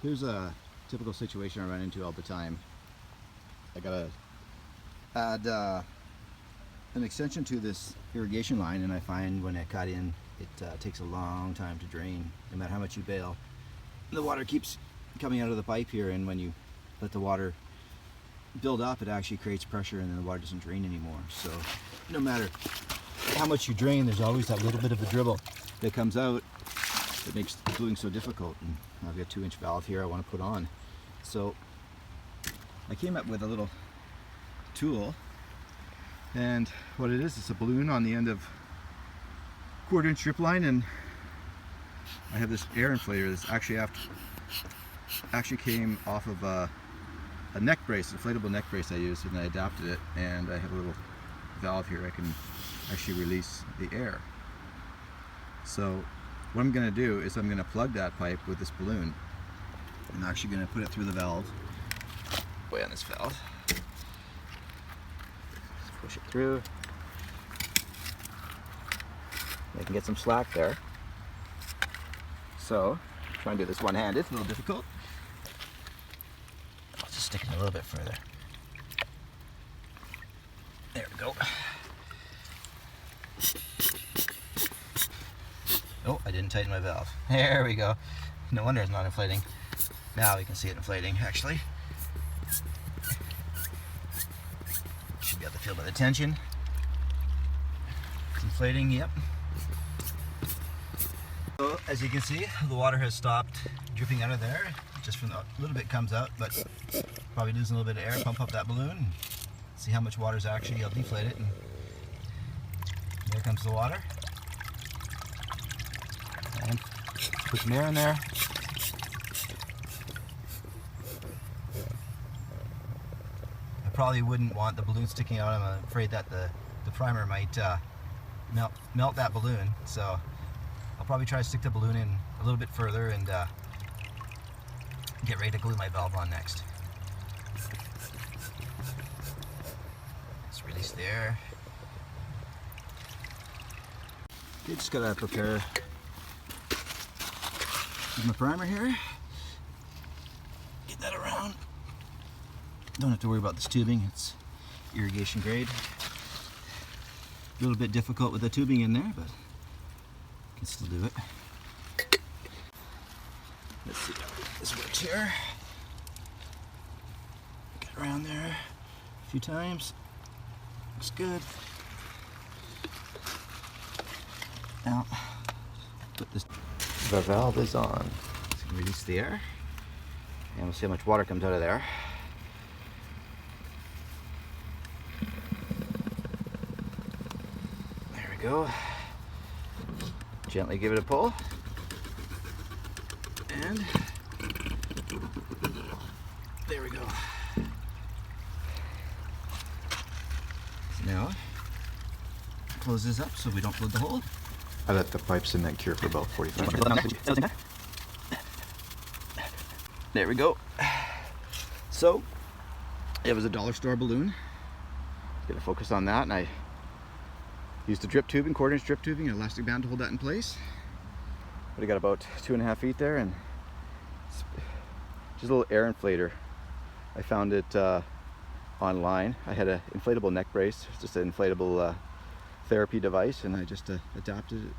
Here's a typical situation I run into all the time. I gotta add an extension to this irrigation line, and I find when I cut in, it takes a long time to drain, no matter how much you bail. The water keeps coming out of the pipe here, and when you let the water build up, it actually creates pressure, and then the water doesn't drain anymore. So no matter how much you drain, there's always that little bit of a dribble that comes out that makes gluing so difficult. And I've got a 2-inch valve here I want to put on. So I came up with a little tool, and what it is, it's a balloon on the end of 1/4-inch strip line, and I have this air inflator that's actually came off of a neck brace, an inflatable neck brace I used, and I adapted it, and I have a little valve here I can actually release the air. So what I'm going to do is I'm going to plug that pipe with this balloon. I'm actually going to put it through the valve, way on this valve. Just push it through. I can get some slack there. So try and do this one-handed, it's a little difficult. I'll just stick it a little bit further. There we go. Oh, I didn't tighten my valve. There we go. No wonder it's not inflating. Now we can see it inflating, actually. Should be able to feel by the tension. It's inflating, yep. So, as you can see, the water has stopped dripping out of there. Just from a little bit comes out, but probably losing a little bit of air. Pump up that balloon and see how much water is actually. I'll deflate it, and there comes the water. And put some air in there. I probably wouldn't want the balloon sticking out. I'm afraid that the primer might melt that balloon. So I'll probably try to stick the balloon in a little bit further and get ready to glue my valve on next. Let's release the air. Okay, just gotta prepare my primer here. Get that around. Don't have to worry about this tubing, it's irrigation grade. A little bit difficult with the tubing in there, but I can still do it. Let's see how this works here. Get around there a few times. Looks good. Now, put this. The valve is on. So release the air, and we'll see how much water comes out of there. There we go. Gently give it a pull, and there we go. So now close this up so we don't flood the hole. I let the pipe cement cure for about 45 minutes. There we go. So it was a dollar store balloon. Gonna focus on that, and I used a drip tubing, 1/4-inch drip tubing, and elastic band to hold that in place. But I got about 2.5 feet there, and it's just a little air inflator. I found it online. I had an inflatable neck brace, just an inflatable therapy device, and I just adapted it